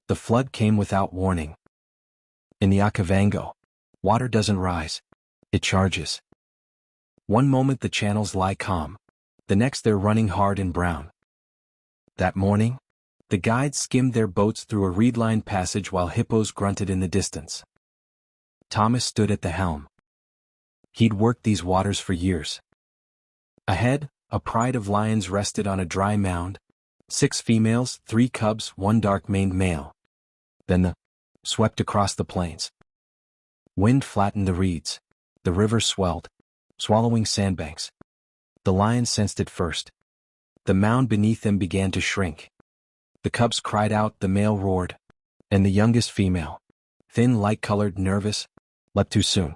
The flood came without warning. In the Okavango, water doesn't rise, it charges. One moment the channels lie calm, the next they're running hard and brown. That morning, the guides skimmed their boats through a reed-lined passage while hippos grunted in the distance. Thomas stood at the helm. He'd worked these waters for years. Ahead, a pride of lions rested on a dry mound, 6 females, 3 cubs, 1 dark-maned male. Then the swept across the plains. Wind flattened the reeds. The river swelled, swallowing sandbanks. The lions sensed it first. The mound beneath them began to shrink. The cubs cried out, the male roared, and the youngest female, thin, light-colored, nervous, leapt too soon.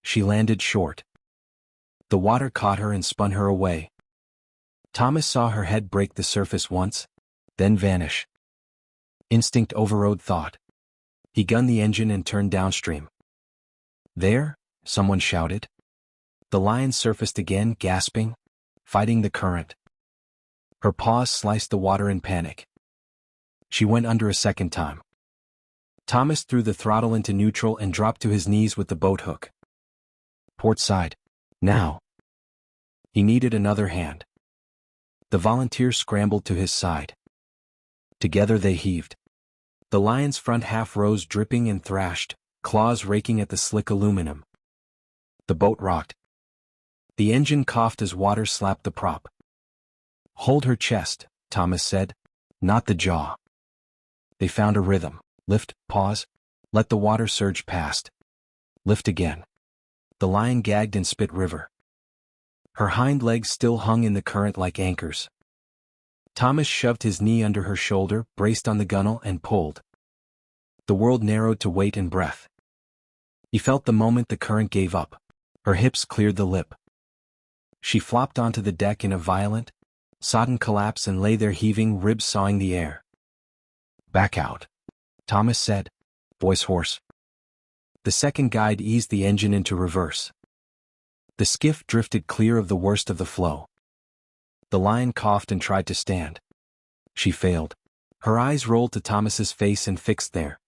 She landed short. The water caught her and spun her away. Thomas saw her head break the surface once, then vanish. Instinct overrode thought. He gunned the engine and turned downstream. There, someone shouted. The lion surfaced again, gasping, fighting the current. Her paws sliced the water in panic. She went under a second time. Thomas threw the throttle into neutral and dropped to his knees with the boat hook. Port side. Now. He needed another hand. The volunteer scrambled to his side. Together they heaved. The lion's front half rose dripping and thrashed, claws raking at the slick aluminum. The boat rocked. The engine coughed as water slapped the prop. Hold her chest, Thomas said, not the jaw. They found a rhythm. Lift, pause, let the water surge past. Lift again. The lion gagged and spit river. Her hind legs still hung in the current like anchors. Thomas shoved his knee under her shoulder, braced on the gunwale, and pulled. The world narrowed to weight and breath. He felt the moment the current gave up. Her hips cleared the lip. She flopped onto the deck in a violent, sodden collapse and lay there heaving, ribs sawing the air. Back out, Thomas said, voice hoarse. The second guide eased the engine into reverse. The skiff drifted clear of the worst of the flow. The lion coughed and tried to stand. She failed. Her eyes rolled to Thomas's face and fixed there.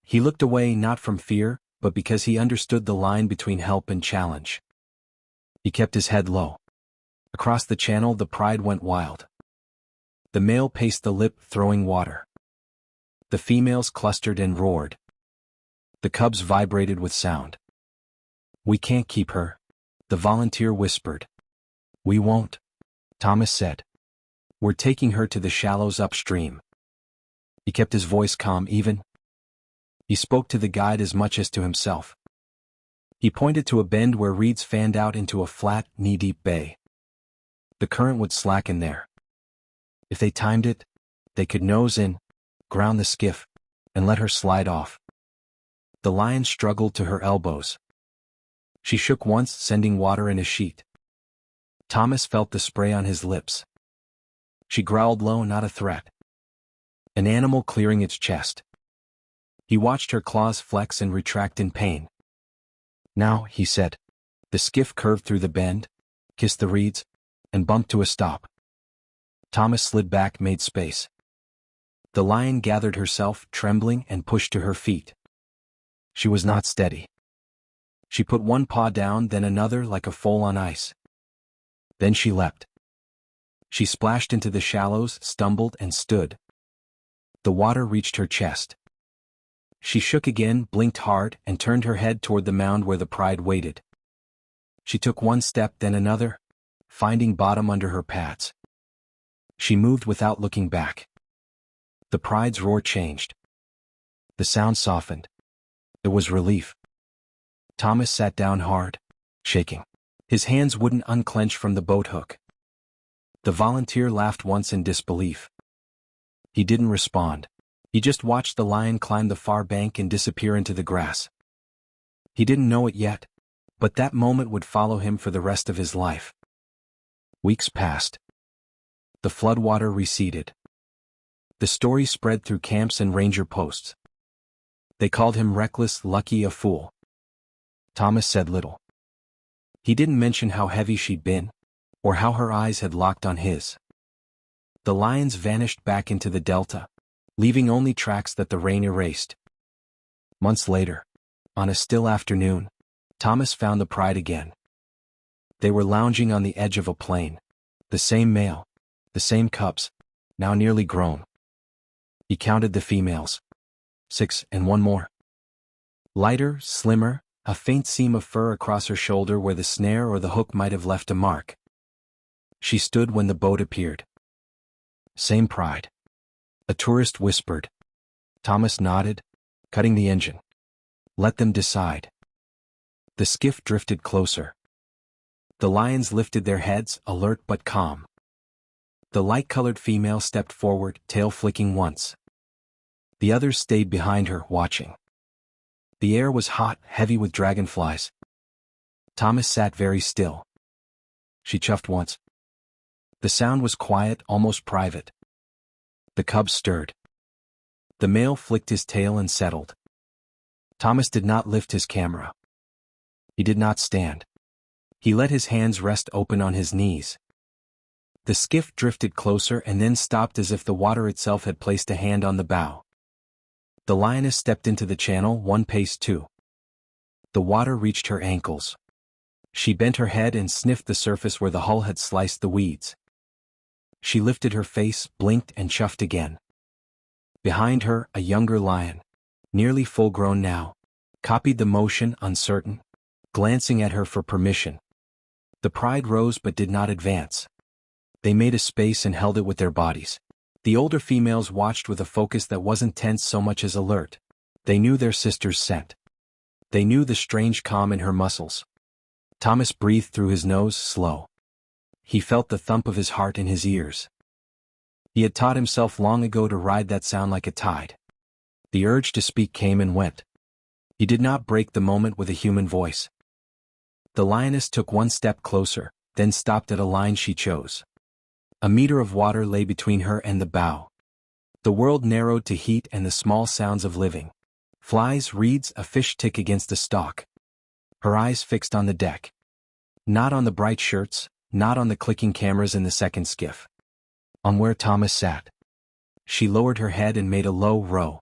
He looked away not from fear, but because he understood the line between help and challenge. He kept his head low. Across the channel the pride went wild. The male paced the lip, throwing water. The females clustered and roared. The cubs vibrated with sound. We can't keep her, the volunteer whispered. We won't, Thomas said. We're taking her to the shallows upstream. He kept his voice calm even. He spoke to the guide as much as to himself. He pointed to a bend where reeds fanned out into a flat, knee-deep bay. The current would slacken there. If they timed it, they could nose in, ground the skiff, and let her slide off. The lion struggled to her elbows. She shook once, sending water in a sheet. Thomas felt the spray on his lips. She growled low, not a threat. An animal clearing its chest. He watched her claws flex and retract in pain. Now, he said. The skiff curved through the bend, kissed the reeds, and bumped to a stop. Thomas slid back, made space. The lion gathered herself, trembling, and pushed to her feet. She was not steady. She put one paw down, then another, like a foal on ice. Then she leapt. She splashed into the shallows, stumbled, and stood. The water reached her chest. She shook again, blinked hard, and turned her head toward the mound where the pride waited. She took one step, then another, finding bottom under her pads. She moved without looking back. The pride's roar changed. The sound softened. It was relief. Thomas sat down hard, shaking. His hands wouldn't unclench from the boat hook. The volunteer laughed once in disbelief. He didn't respond. He just watched the lion climb the far bank and disappear into the grass. He didn't know it yet, but that moment would follow him for the rest of his life. Weeks passed. The floodwater receded. The story spread through camps and ranger posts. They called him reckless, lucky, a fool. Thomas said little. He didn't mention how heavy she'd been, or how her eyes had locked on his. The lions vanished back into the delta, leaving only tracks that the rain erased. Months later, on a still afternoon, Thomas found the pride again. They were lounging on the edge of a plain. The same male, the same cubs, now nearly grown. He counted the females. 6 and one more. Lighter, slimmer, a faint seam of fur across her shoulder where the snare or the hook might have left a mark. She stood when the boat appeared. Same pride. A tourist whispered. Thomas nodded, cutting the engine. Let them decide. The skiff drifted closer. The lions lifted their heads, alert but calm. The light-colored female stepped forward, tail flicking once. The others stayed behind her, watching. The air was hot, heavy with dragonflies. Thomas sat very still. She chuffed once. The sound was quiet, almost private. The cubs stirred. The male flicked his tail and settled. Thomas did not lift his camera. He did not stand. He let his hands rest open on his knees. The skiff drifted closer and then stopped as if the water itself had placed a hand on the bow. The lioness stepped into the channel, one pace too. The water reached her ankles. She bent her head and sniffed the surface where the hull had sliced the weeds. She lifted her face, blinked and chuffed again. Behind her, a younger lion, nearly full-grown now, copied the motion, uncertain, glancing at her for permission. The pride rose but did not advance. They made a space and held it with their bodies. The older females watched with a focus that wasn't tense so much as alert. They knew their sister's scent. They knew the strange calm in her muscles. Thomas breathed through his nose, slow. He felt the thump of his heart in his ears. He had taught himself long ago to ride that sound like a tide. The urge to speak came and went. He did not break the moment with a human voice. The lioness took one step closer, then stopped at a line she chose. A meter of water lay between her and the bow. The world narrowed to heat and the small sounds of living. Flies, reeds, a fish tick against a stalk. Her eyes fixed on the deck. Not on the bright shirts, not on the clicking cameras in the second skiff. On where Thomas sat. She lowered her head and made a low row,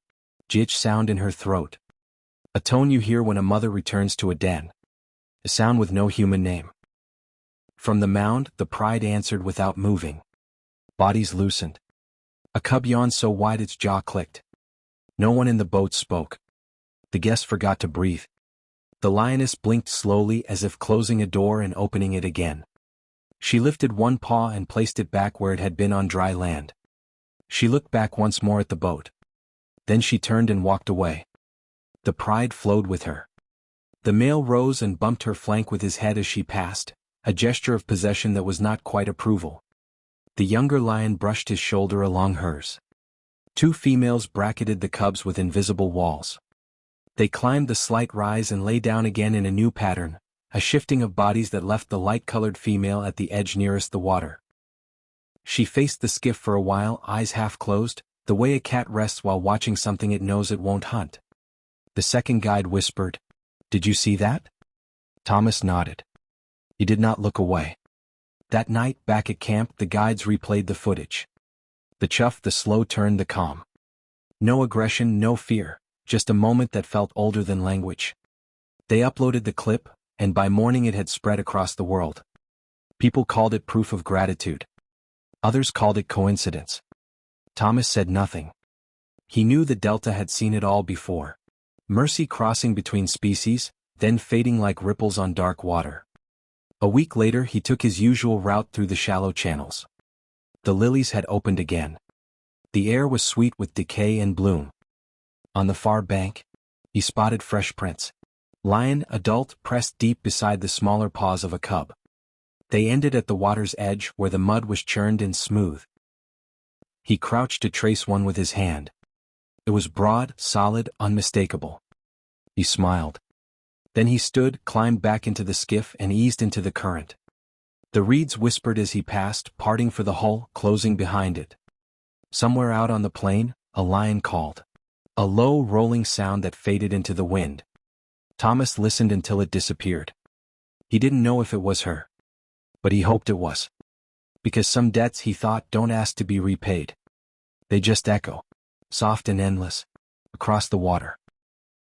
jitch sound in her throat. A tone you hear when a mother returns to a den. A sound with no human name. From the mound, the pride answered without moving. Bodies loosened. A cub yawned so wide its jaw clicked. No one in the boat spoke. The guests forgot to breathe. The lioness blinked slowly as if closing a door and opening it again. She lifted one paw and placed it back where it had been on dry land. She looked back once more at the boat. Then she turned and walked away. The pride flowed with her. The male rose and bumped her flank with his head as she passed, a gesture of possession that was not quite approval. The younger lion brushed his shoulder along hers. Two females bracketed the cubs with invisible walls. They climbed the slight rise and lay down again in a new pattern, a shifting of bodies that left the light-colored female at the edge nearest the water. She faced the skiff for a while, eyes half closed, the way a cat rests while watching something it knows it won't hunt. The second guide whispered, "Did you see that?" Thomas nodded. He did not look away. That night, back at camp, the guides replayed the footage. The chuff, the slow turn, the calm. No aggression, no fear, just a moment that felt older than language. They uploaded the clip, and by morning it had spread across the world. People called it proof of gratitude. Others called it coincidence. Thomas said nothing. He knew the Delta had seen it all before. Mercy crossing between species, then fading like ripples on dark water. A week later he took his usual route through the shallow channels. The lilies had opened again. The air was sweet with decay and bloom. On the far bank, he spotted fresh prints. Lion, adult, pressed deep beside the smaller paws of a cub. They ended at the water's edge where the mud was churned and smooth. He crouched to trace one with his hand. It was broad, solid, unmistakable. He smiled. Then he stood, climbed back into the skiff and eased into the current. The reeds whispered as he passed, parting for the hull, closing behind it. Somewhere out on the plain, a lion called. A low, rolling sound that faded into the wind. Thomas listened until it disappeared. He didn't know if it was her. But he hoped it was. Because some debts, he thought, don't ask to be repaid. They just echo. soft and endless, across the water.